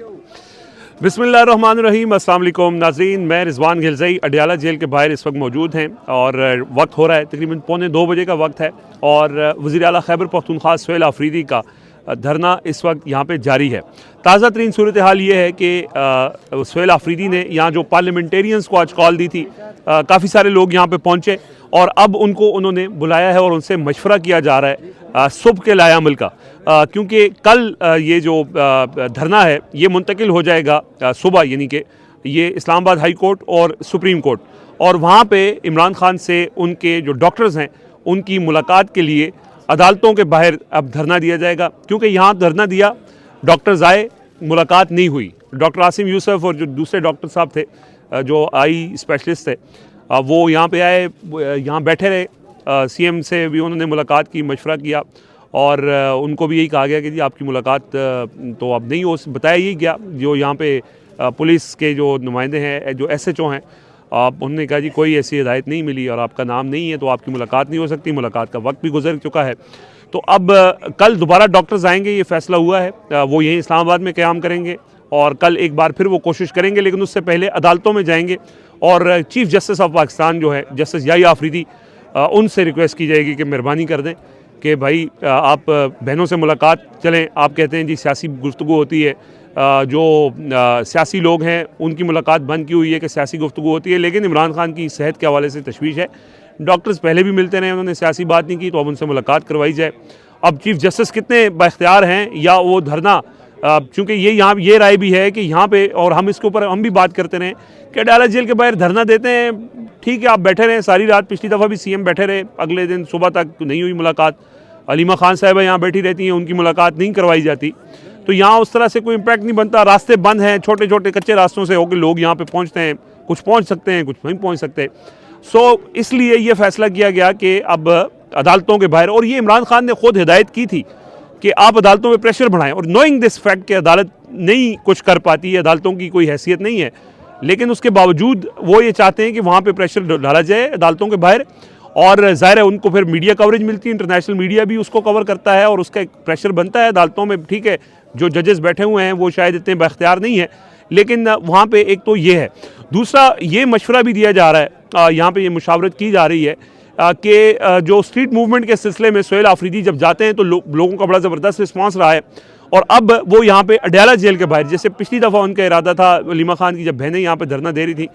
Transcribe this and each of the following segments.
बिस्मिल्लाहिर्रहमानिर्रहीम, अस्सलाम वालेकुम नाज़रीन। मैं रिजवान घिलज़ई अडियाला जेल के बाहर इस वक्त मौजूद हैं और वक्त हो रहा है तकरीबन 1:45 बजे का वक्त है और वज़ीर आला खैबर पख्तूनख्वा सुहेल आफरीदी का धरना इस वक्त यहाँ पे जारी है। ताज़ा तरीन सूरत हाल ये है कि सुहेल आफरीदी ने यहाँ जो पार्लियामेंटेरियंस को आज कॉल दी थी, काफ़ी सारे लोग यहाँ पे पहुँचे और अब उनको उन्होंने बुलाया है और उनसे मशवरा किया जा रहा है सुबह के लायामल का, क्योंकि कल ये जो धरना है ये मुंतकिल हो जाएगा सुबह, यानी कि ये इस्लामाबाद हाई कोर्ट और सुप्रीम कोर्ट, और वहाँ पे इमरान खान से उनके जो डॉक्टर्स हैं उनकी मुलाकात के लिए अदालतों के बाहर अब धरना दिया जाएगा। क्योंकि यहाँ धरना दिया, डॉक्टर्स आए, मुलाकात नहीं हुई। डॉक्टर आसिम यूसुफ और जो दूसरे डॉक्टर साहब थे जो आई स्पेशलिस्ट थे, वो यहाँ पे आए, यहाँ बैठे रहे। सीएम से भी उन्होंने मुलाकात की, मशवरा किया और उनको भी यही कहा गया कि जी आपकी मुलाकात तो अब नहीं हो, बताया यही गया। जो यहाँ पे पुलिस के जो नुमाइंदे हैं, जो एसएचओ हैं, उन्होंने कहा जी कोई ऐसी हिदायत नहीं मिली और आपका नाम नहीं है तो आपकी मुलाकात नहीं हो सकती, मुलाकात का वक्त भी गुजर चुका है। तो अब कल दोबारा डॉक्टर्स आएंगे, ये फैसला हुआ है। वो यहीं इस्लामाबाद में क़याम करेंगे और कल एक बार फिर वो कोशिश करेंगे, लेकिन उससे पहले अदालतों में जाएंगे और चीफ़ जस्टिस ऑफ पाकिस्तान जो है जस्टिस याहिया आफरीदी, उनसे रिक्वेस्ट की जाएगी कि मेहरबानी कर दें कि भाई आप बहनों से मुलाकात चलें। आप कहते हैं जी सियासी गुफ्तगू होती है, जो सियासी लोग हैं उनकी मुलाकात बंद की हुई है कि सियासी गुफ्तगू होती है, लेकिन इमरान खान की सेहत के हवाले से तशवीश है। डॉक्टर्स पहले भी मिलते रहे, उन्होंने सियासी बात नहीं की, तो अब उनसे मुलाकात करवाई जाए। अब चीफ़ जस्टिस कितने बाख्तियार हैं या वो धरना, चूँकि ये यहाँ ये राय भी है कि यहाँ पे, और हम इसके ऊपर हम भी बात करते रहें कि अडाला जेल के बाहर धरना देते हैं, ठीक है आप बैठे रहें सारी रात। पिछली दफ़ा भी सीएम बैठे रहे, अगले दिन सुबह तक नहीं हुई मुलाकात। अलीमा खान साहिबा यहाँ बैठी रहती हैं, उनकी मुलाकात नहीं करवाई जाती, तो यहाँ उस तरह से कोई इम्पैक्ट नहीं बनता। रास्ते बंद हैं, छोटे छोटे कच्चे रास्तों से होकर लोग यहाँ पे पहुँचते हैं, कुछ पहुँच सकते हैं, कुछ नहीं पहुँच सकते। इसलिए ये फैसला किया गया कि अब अदालतों के बाहर, और ये इमरान खान ने खुद हिदायत की थी कि आप अदालतों में प्रेशर बढ़ाएं, और नोइंग दिस फैक्ट कि अदालत नहीं कुछ कर पाती है, अदालतों की कोई हैसियत नहीं है, लेकिन उसके बावजूद वो ये चाहते हैं कि वहाँ पे प्रेशर डाला जाए अदालतों के बाहर। और ज़ाहिर है उनको फिर मीडिया कवरेज मिलती है, इंटरनेशनल मीडिया भी उसको कवर करता है और उसका एक प्रेशर बनता है अदालतों में। ठीक है, जो जजेस बैठे हुए हैं वो शायद इतने बाख्तियार नहीं है, लेकिन वहाँ पे एक तो ये है। दूसरा ये मशवरा भी दिया जा रहा है, यहाँ पे ये मुशावरत की जा रही है कि जो स्ट्रीट मूवमेंट के सिलसिले में सुहेल आफरीदी जब जाते हैं तो लोगों का बड़ा ज़बरदस्त रिस्पॉन्स रहा है, और अब वो यहाँ पे अडियाला जेल के बाहर, जैसे पिछली दफ़ा उनका इरादा था अलीमा खान की जब बहनें यहाँ पे धरना दे रही थी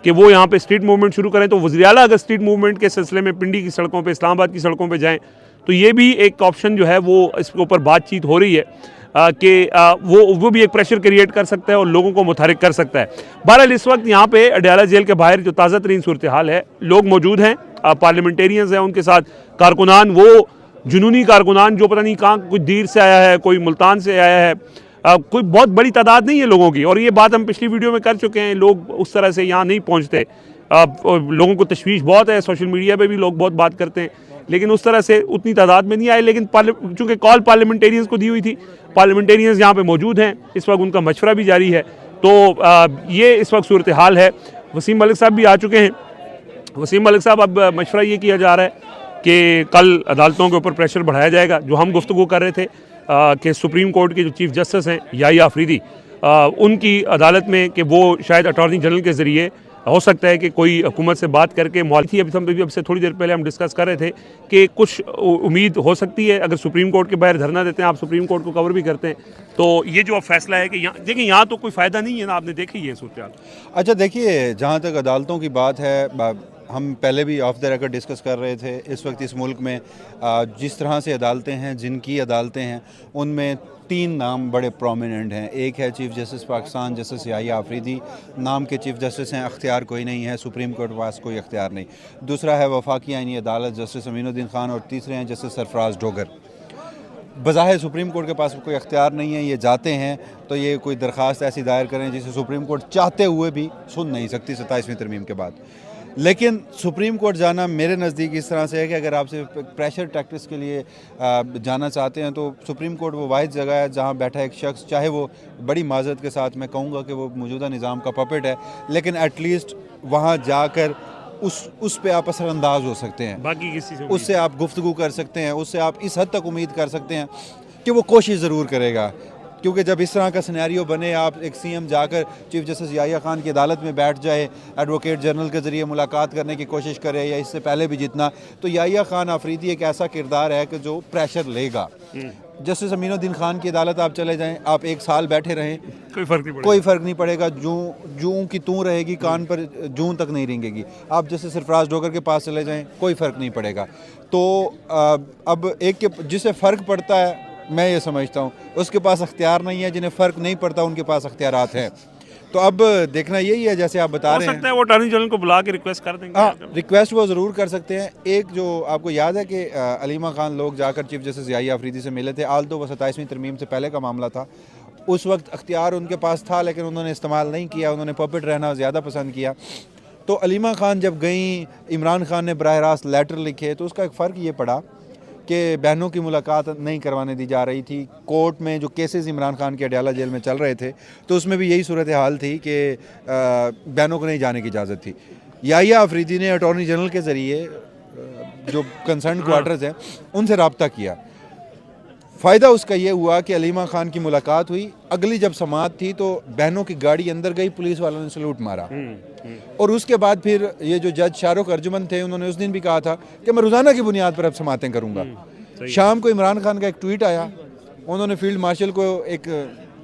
कि वो यहाँ पे स्ट्रीट मूवमेंट शुरू करें, तो वज़ीर आला अगर स्ट्रीट मूवमेंट के सिलसिले में पिंडी की सड़कों पे, इस्लामाबाद की सड़कों पे जाएं, तो ये भी एक ऑप्शन जो है वो इसके ऊपर बातचीत हो रही है कि वो भी एक प्रेशर क्रिएट कर सकता है और लोगों को मुतहरिक कर सकता है। बहरहाल इस वक्त यहाँ पे अडियाला जेल के बाहर जो ताज़ा तरीन सूरत हाल है, लोग मौजूद हैं, पार्लियामेंटेरियंस हैं, उनके साथ कारकुनान, वो जुनूनी कारकुनान जो पता नहीं कहाँ, कुछ दीर से आया है, कोई मुल्तान से आया है, कोई बहुत बड़ी तादाद नहीं है लोगों की, और ये बात हम पिछली वीडियो में कर चुके हैं। लोग उस तरह से यहाँ नहीं पहुँचते, लोगों को तशवीश बहुत है, सोशल मीडिया पे भी लोग बहुत बात करते हैं, लेकिन उस तरह से उतनी तादाद में नहीं आए। लेकिन चूँकि कॉल पार्लियामेंटेरियंस को दी हुई थी, पार्लियामेंटेरियंस यहाँ पे मौजूद हैं, इस वक्त उनका मशवरा भी जारी है, तो ये इस वक्त सूरत हाल है। वसीम मलिक साहब भी आ चुके हैं। वसीम मलिक साहब, अब मशवरा ये किया जा रहा है कि कल अदालतों के ऊपर प्रेशर बढ़ाया जाएगा। जो हम गुफ्तगू कर रहे थे कि सुप्रीम कोर्ट के जो चीफ़ जस्टिस हैं याहिया आफरीदी, उनकी अदालत में कि वो शायद अटॉर्नी जनरल के ज़रिए हो सकता है कि कोई हुकूमत से बात करके थी। अब से थोड़ी देर पहले हम डिस्कस कर रहे थे कि कुछ उम्मीद हो सकती है अगर सुप्रीम कोर्ट के बाहर धरना देते हैं, आप सुप्रीम कोर्ट को कवर भी करते हैं, तो ये जो फैसला है कि यहाँ देखिए, यहाँ तो कोई फ़ायदा नहीं है ना, आपने देखी है सूरत। अच्छा देखिए, जहाँ तक अदालतों की बात है, हम पहले भी ऑफ द रिकॉर्ड डिस्कस कर रहे थे, इस वक्त इस मुल्क में जिस तरह से अदालतें हैं, जिनकी अदालतें हैं, उनमें 3 नाम बड़े प्रोमिनेंट हैं। एक है chief justice Pakistan justice Yahya Afridi नाम के चीफ़ जस्टिस हैं, अख्तियार कोई नहीं है, सुप्रीम कोर्ट के पास कोई अख्तियार नहीं। दूसरा है वफाकी आईनी अदालत जस्टिस अमीनुद्दीन खान, और तीसरे हैं जस्टिस सरफराज डोगर। बज़ाहिर सुप्रीम कोर्ट के पास कोई अख्तियार नहीं है, ये जाते हैं तो ये कोई दरख्वास्त ऐसी दायर करें जिसे सुप्रीम कोर्ट चाहते हुए भी सुन नहीं सकती 27वीं तरमीम के बाद। लेकिन सुप्रीम कोर्ट जाना मेरे नज़दीक इस तरह से है कि अगर आपसे प्रेशर टैक्टिक्स के लिए जाना चाहते हैं, तो सुप्रीम कोर्ट वो वाहिद जगह है जहां बैठा एक शख्स, चाहे वो बड़ी माजरत के साथ मैं कहूँगा कि वो मौजूदा निज़ाम का पपेट है, लेकिन एटलीस्ट वहाँ जाकर उस पे आप असरअंदाज हो सकते हैं, बाकी किसी से उससे आप गुफ्तगू कर सकते हैं, उससे आप इस हद तक उम्मीद कर सकते हैं कि वो कोशिश ज़रूर करेगा। क्योंकि जब इस तरह का सिनेरियो बने, आप एक सीएम जाकर चीफ जस्टिस याहिया खान की अदालत में बैठ जाए, एडवोकेट जनरल के ज़रिए मुलाकात करने की कोशिश करे या इससे पहले भी जितना, तो याहिया खान आफरीदी एक ऐसा किरदार है कि जो प्रेशर लेगा। जस्टिस अमीनुद्दीन खान की अदालत आप चले जाएं, आप 1 साल बैठे रहें, कोई फ़र्क नहीं पड़ेगा। जूं की तूं रहेगी, कान पर जूं तक नहीं रेंगेगी। आप जस्टिस सरफराज डोगर के पास चले जाएं, कोई फ़र्क नहीं पड़ेगा। तो अब एक के जिसे फ़र्क पड़ता है, मैं ये समझता हूँ उसके पास अख्तियार नहीं है, जिन्हें फ़र्क नहीं पड़ता उनके पास अख्तियारात हैं। तो अब देखना यही है, जैसे आप बता रहे हैं, सकता है वो अटॉर्नी जनरल को बुला के रिक्वेस्ट कर देंगे। हाँ, रिक्वेस्ट वो ज़रूर कर सकते हैं। एक जो आपको याद है कि अलीमा खान लोग जाकर चीफ जस्टिस याहिया आफरीदी से मिले थे, आल्दो वो 27वीं तरमीम से पहले का मामला था। उस वक्त अख्तियार उनके पास था, लेकिन उन्होंने इस्तेमाल नहीं किया, उन्होंने पपेट रहना ज़्यादा पसंद किया। तो अलीमा खान जब गई, इमरान खान ने बराह रास्त लेटर लिखे, तो उसका एक फ़र्क ये पड़ा कि बहनों की मुलाकात नहीं करवाने दी जा रही थी। कोर्ट में जो केसेस इमरान खान के अडयाला जेल में चल रहे थे, तो उसमें भी यही सूरत हाल थी कि बहनों को नहीं जाने की इजाज़त थी। याहिया आफरीदी ने अटॉर्नी जनरल के ज़रिए जो कंसर्न क्वार्टर्स हैं उनसे रब्ता किया। फ़ायदा उसका ये हुआ कि अलीमा खान की मुलाकात हुई। अगली जब समाअत थी तो बहनों की गाड़ी अंदर गई, पुलिस वालों ने सलूट मारा। और उसके बाद फिर ये जो जज शाहरुख अर्जुमन थे, उन्होंने उस दिन भी कहा था कि मैं रोज़ाना की बुनियाद पर अब समातें करूँगा। शाम को इमरान खान का एक ट्वीट आया, उन्होंने फील्ड मार्शल को एक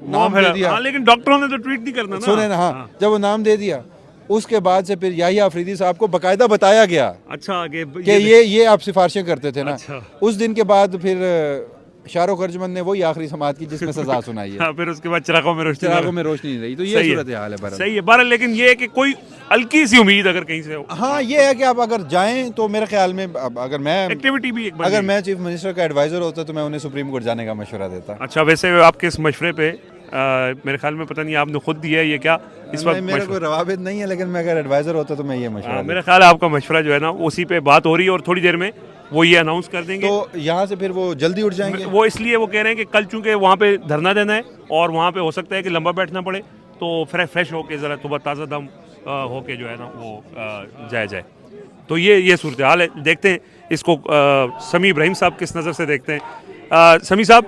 नाम दे दिया। लेकिन डॉक्टरों ने तो ट्वीट नहीं करना ना। सुने ना, हाँ, जब वो नाम दे दिया, उसके बाद से फिर याहिया आफरीदी साहब को बाकायदा बताया गया अच्छा कि ये आप सिफारिशें करते थे ना। उस दिन के बाद फिर शाहरुख अर्जुमन ने वही आखिरी समाअत की जिसमें सजा सुनाई है। हाँ, फिर उसके बाद चिरागों में रोशनी नहीं रही। तो ये सूरत हाल है बहरहाल। सही है बहरहाल। लेकिन ये है कि कोई हल्की सी उम्मीद अगर कहीं से हो, हाँ, ये है कि आप अगर जाएं तो मेरे ख्याल में अगर मैं एक्टिविटी भी एक अगर मैं चीफ मिनिस्टर का एडवाइजर होता तो मैं उन्हें सुप्रीम कोर्ट जाने का मशवरा देता। अच्छा, वैसे आपके इस मशवरे पे मेरे ख्याल में पता नहीं आपने खुद दिया है ये क्या इस वक्त? मेरा कोई रवाबित नहीं है, लेकिन मैं अगर एडवाइजर होता तो मैं ये मशवरा मेरा ख्याल है आपका मशवरा जो है ना, उसी पे बात हो रही है और थोड़ी देर में वो ये अनाउंस कर देंगे। तो यहाँ से फिर वो जल्दी उठ जाएंगे। वो इसलिए वो कह रहे हैं कि कल चूंकि वहाँ पे धरना देना है और वहाँ पे हो सकता है कि लंबा बैठना पड़े, तो फ्रेश होके ज़रा सुबह ताज़ा दम होके जो है ना वो जाए। तो ये सूरत हाल है। देखते हैं इसको समी इब्राहिम साहब किस नज़र से देखते हैं। समी साहब,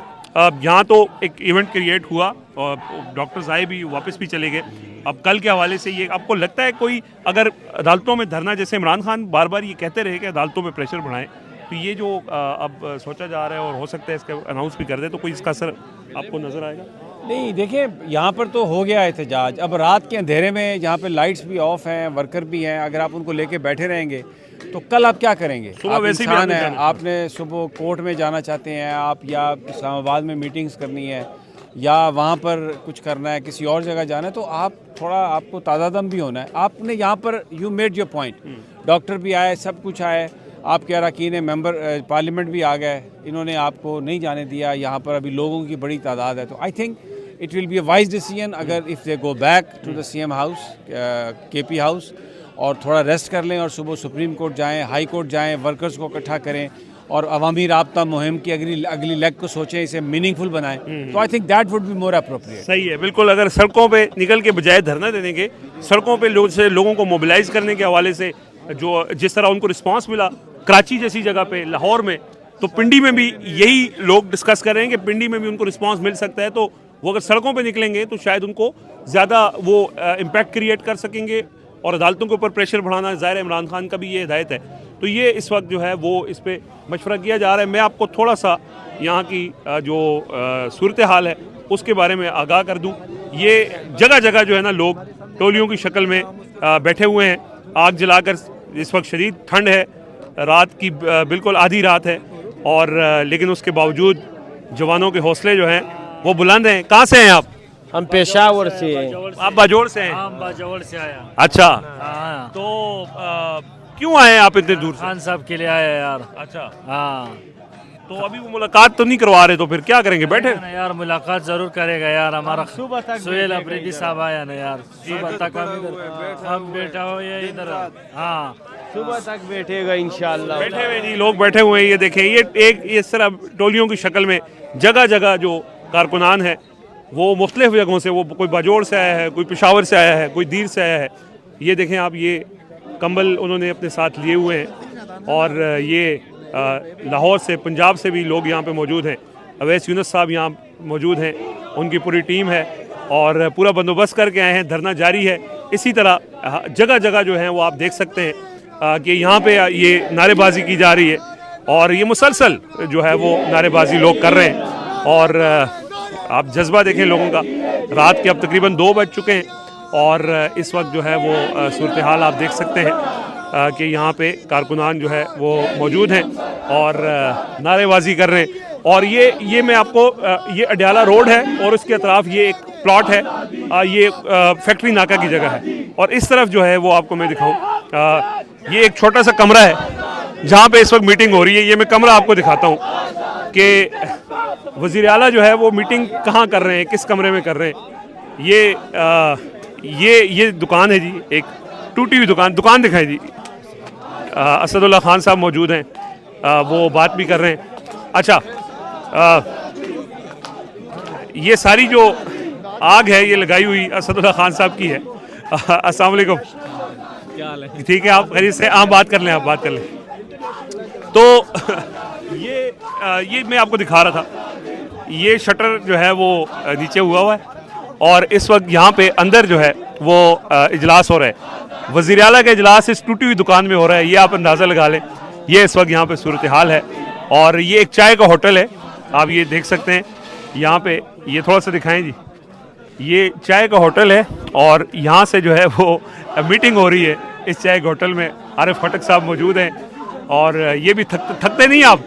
यहाँ तो एक इवेंट क्रिएट हुआ और डॉक्टर्स आए भी, वापस भी चले गए। अब कल के हवाले से ये आपको लगता है कोई अगर अदालतों में धरना, जैसे इमरान खान बार बार ये कहते रहे कि अदालतों में प्रेशर बढ़ाएं, तो ये जो अब सोचा जा रहा है और हो सकता है इसका अनाउंस भी कर दे, तो कोई इसका असर आपको नज़र आएगा? नहीं, देखिए, यहाँ पर तो हो गया एहतजाज। अब रात के अंधेरे में जहाँ पे लाइट्स भी ऑफ हैं, वर्कर भी हैं, अगर आप उनको लेके बैठे रहेंगे तो कल आप क्या करेंगे? सुबह वैसे ही इंसान है, आपने सुबह कोर्ट में जाना चाहते हैं आप, या इस्लामाबाद में मीटिंग्स करनी है, या वहाँ पर कुछ करना है, किसी और जगह जाना है, तो आप थोड़ा आपको ताज़ा दम भी होना है। आपने यहाँ पर you made your point, doctor भी आए, सब कुछ आए, आपके अरकान मेंबर पार्लियामेंट भी आ गए, इन्होंने आपको नहीं जाने दिया। यहाँ पर अभी लोगों की बड़ी तादाद है। तो I think it will be a wise decision अगर if they go back to the CM house, KP house, और थोड़ा रेस्ट कर लें और सुबह सुप्रीम कोर्ट जाएं, हाई कोर्ट जाएं, वर्कर्स को इकट्ठा करें और अवामी राब्ता मुहिम की अगली लेग को सोचें, इसे मीनिंगफुल बनाएं। तो I think that would be more appropriate. सही है, बिल्कुल। अगर सड़कों पे निकल के बजाय धरना देने के, सड़कों पे लोगों को मोबिलाइज करने के हवाले से जो जिस तरह उनको रिस्पांस मिला कराची जैसी जगह पे, लाहौर में, तो पिंडी में भी यही लोग डिस्कस कर रहे हैं कि पिंडी में भी उनको रिस्पांस मिल सकता है। तो वो अगर सड़कों पे निकलेंगे तो शायद उनको ज़्यादा वो इम्पैक्ट क्रिएट कर सकेंगे और अदालतों के ऊपर प्रेशर बढ़ाना, ज़ाहिर है इमरान खान का भी ये हिदायत है। तो ये इस वक्त जो है वो इस पर मशवरा किया जा रहा है। मैं आपको थोड़ा सा यहाँ की जो सूरत हाल है उसके बारे में आगाह कर दूँ। ये जगह जगह जो है ना लोग टोलियों की शक्ल में बैठे हुए हैं, आग जलाकर। इस वक्त शदीद ठंड है, रात की बिल्कुल आधी रात है, और लेकिन उसके बावजूद जवानों के हौसले जो हैं वो बुलंद हैं। कहाँ से हैं आप? हम पेशावर से हैं। आप बाजोड़ से हैं? हम बाजोड़ से आया। अच्छा, हाँ, तो क्यों आए आप इतने दूर से? खान साहब के लिए आया यार। अच्छा, हाँ, तो अभी वो मुलाकात तो नहीं करवा रहे, तो फिर क्या करेंगे? बैठे ना यार, मुलाकात जरूर करेगा यार। हमारा सुबह तक सुहेल अफरीदी साहब आया ना यार, सुबह तक हम बैठा हो ये इधर। हाँ, सुबह तक बैठेगा इंशाल्लाह। बैठे हुए नहीं, लोग बैठे हुए हैं। ये देखें, ये एक इस तरह टोलियों की शक्ल में जगह जगह जो कारकुनान है वो मुख्तलिफ जगहों से, वो कोई बाजोड़ से आया है, कोई पेशावर से आया है, कोई दीर से आया है। ये देखें आप, ये कंबल उन्होंने अपने साथ लिए हुए हैं, और ये लाहौर से, पंजाब से भी लोग यहाँ पे मौजूद हैं। अवैस यूनुस साहब यहाँ मौजूद हैं, उनकी पूरी टीम है और पूरा बंदोबस्त करके आए हैं। धरना जारी है। इसी तरह जगह जगह जो है वो आप देख सकते हैं कि यहाँ पे ये नारेबाजी की जा रही है और ये मुसलसल जो है वो नारेबाजी लोग कर रहे हैं। और आप जज्बा देखें लोगों का। रात के अब तकरीबन 2 बज चुके हैं और इस वक्त जो है वो सूरत हाल आप देख सकते हैं कि यहाँ पे कारकुनान जो है वो मौजूद हैं और नारेबाजी कर रहे हैं। और ये मैं आपको ये अडयाला रोड है और उसके अतराफ ये एक प्लॉट है, ये फैक्ट्री नाका की जगह है। और इस तरफ जो है वो आपको मैं दिखाऊं, ये एक छोटा सा कमरा है जहाँ पे इस वक्त मीटिंग हो रही है। ये मैं कमरा आपको दिखाता हूँ कि वज़ीर आला जो है वो मीटिंग कहाँ कर रहे हैं, किस कमरे में कर रहे हैं। ये दुकान है जी, एक टूटी हुई दुकान दिखाई जी। असदुल्ला खान साहब मौजूद हैं, वो बात भी कर रहे हैं। अच्छा, ये सारी जो आग है ये लगाई हुई असदुल्ला खान साहब की है। अस्सलाम वालेकुम, क्या हाल है? ठीक है, आप खैरियत से? आप बात कर लें। तो ये मैं आपको दिखा रहा था, ये शटर जो है वो नीचे हुआ है और इस वक्त यहाँ पे अंदर जो है वो इजलास हो रहा है। वज़ीर आला का इजलास इस टूटी हुई दुकान में हो रहा है। ये आप अंदाज़ा लगा लें, ये इस वक्त यहाँ पे सूरत हाल है। और ये एक चाय का होटल है, आप ये देख सकते हैं यहाँ पे। ये थोड़ा सा दिखाएं जी, ये चाय का होटल है और यहाँ से जो है वो मीटिंग हो रही है इस चाय के होटल में। आरिफ खटक साहब मौजूद हैं और ये भी थकते नहीं आप?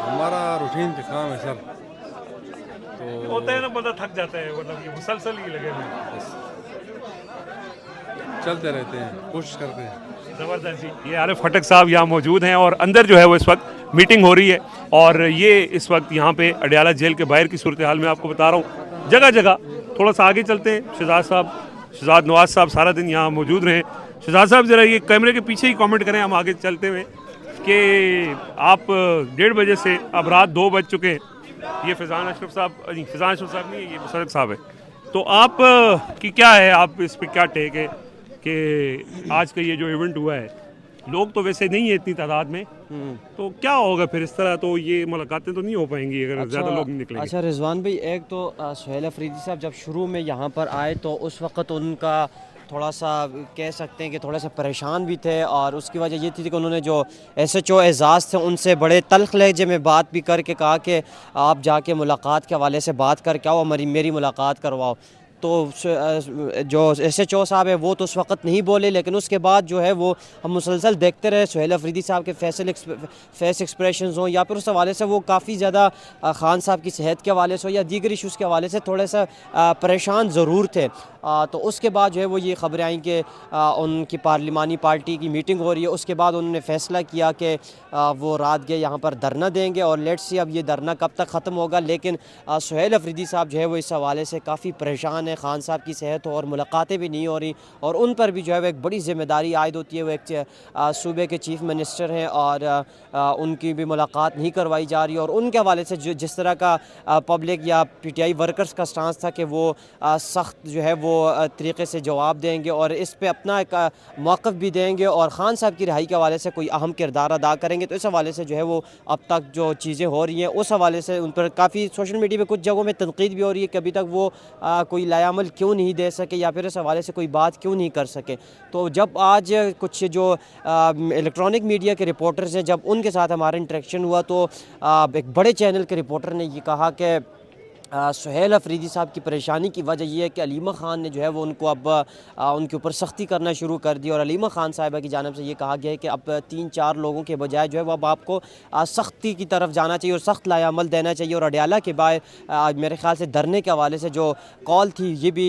हमारा रूटीन का काम है सर, तो होता है ना, बंदा थक जाता है, मतलब ये मुसलसल ही लगे हुए चलते रहते हैं, कोशिश करते हैं। ज़बरदस्त जी। ये आरिफ खटक साहब यहाँ मौजूद हैं और अंदर जो है वो इस वक्त मीटिंग हो रही है। और ये इस वक्त यहाँ पे अडयाला जेल के बाहर की सूरत हाल में आपको बता रहा हूँ। जगह जगह थोड़ा सा आगे चलते हैं। शहजाद नवाज साहब सारा दिन यहाँ मौजूद रहे। शहजाद साहब ज़रा ये कैमरे के पीछे ही कमेंट करें, हम आगे चलते हुए, कि आप 1:30 बजे से अब रात 2 बज चुके हैं। ये फैज़ान अशरफ साहब नहीं, ये मुशर्रफ साहब है। तो आप की क्या है, आप इस पर क्या टेक है कि आज का ये जो इवेंट हुआ है, लोग तो वैसे नहीं है इतनी तादाद में, तो क्या होगा फिर इस तरह? तो ये मुलाकातें तो नहीं हो पाएंगी अगर ज़्यादा लोग नहीं निकलेंगे। अच्छा रिजवान भाई, एक तो सुहेल अफरीदी साहब जब शुरू में यहाँ पर आए तो उस वक्त उनका थोड़ा सा कह सकते हैं कि थोड़ा सा परेशान भी थे और उसकी वजह ये थी कि उन्होंने जो SHO एजाज़ थे उनसे बड़े तल्ख लहजे में बात भी करके कहा कि आप जाके मुलाकात के हवाले से बात करके आओ, मेरी मुलाकात करवाओ। तो जो SHO साहब है वो तो उस वक्त नहीं बोले, लेकिन उसके बाद जो है वो हम मुसलसल देखते रहे सुहेल अफरीदी साहब के फेस एक्सप्रेशंस हों या फिर उस हवाले से वो काफ़ी ज़्यादा ख़ान साहब की सेहत के हवाले से या दीगर इशूज़ के हवाले से थोड़ा सा परेशान ज़रूर थे। तो उसके बाद जो है वो ये ख़बरें आई कि उनकी पार्लिमानी पार्टी की मीटिंग हो रही है। उसके बाद उन्होंने फ़ैसला किया कि वो रात गए यहाँ पर धरना देंगे और लेट्स सी अब ये धरना कब तक ख़त्म होगा। लेकिन सुहेल अफरीदी साहब जो है वो इस हवाले से काफ़ी परेशान है। ख़ान साहब की सेहत हो और मुलाकातें भी नहीं हो रही और उन पर भी जो है वो एक बड़ी ज़िम्मेदारी आयद होती है। वो एक सूबे के चीफ़ मिनिस्टर हैं और उनकी भी मुलाकात नहीं करवाई जा रही और उनके हवाले से जो जिस तरह का पब्लिक या PTI वर्कर्स का स्टांस था कि वो सख्त जो है वो तरीके से जवाब देंगे और इस पे अपना एक मौक़िफ़ भी देंगे और ख़ान साहब की रिहाई के हवाले से कोई अहम किरदार अदा करेंगे। तो इस हवाले से जो है वो अब तक जो चीज़ें हो रही हैं उस हवाले से उन पर काफ़ी सोशल मीडिया पे कुछ जगहों में तनकीद भी हो रही है कि अभी तक वो कोई लायामल क्यों नहीं दे सके या फिर इस हवाले से कोई बात क्यों नहीं कर सके। तो जब आज कुछ जो इलेक्ट्रॉनिक मीडिया के रिपोर्टर्स हैं, जब उनके साथ हमारा इंटरेक्शन हुआ तो एक बड़े चैनल के रिपोर्टर ने ये कहा कि सुहेल अफरीदी साहब की परेशानी की वजह यह है कि अलीमा ख़ान ने जो है वो उनको अब उनके ऊपर सख्ती करना शुरू कर दी और अलीमा ख़ान साहिबा की जानिब से ये कहा गया है कि अब 3-4 लोगों के बजाय जो है वो अब आपको सख्ती की तरफ जाना चाहिए और सख्त लायामल देना चाहिए। और अडयाला के बाहर मेरे ख़्याल से धरने के हवाले से जो कॉल थी ये भी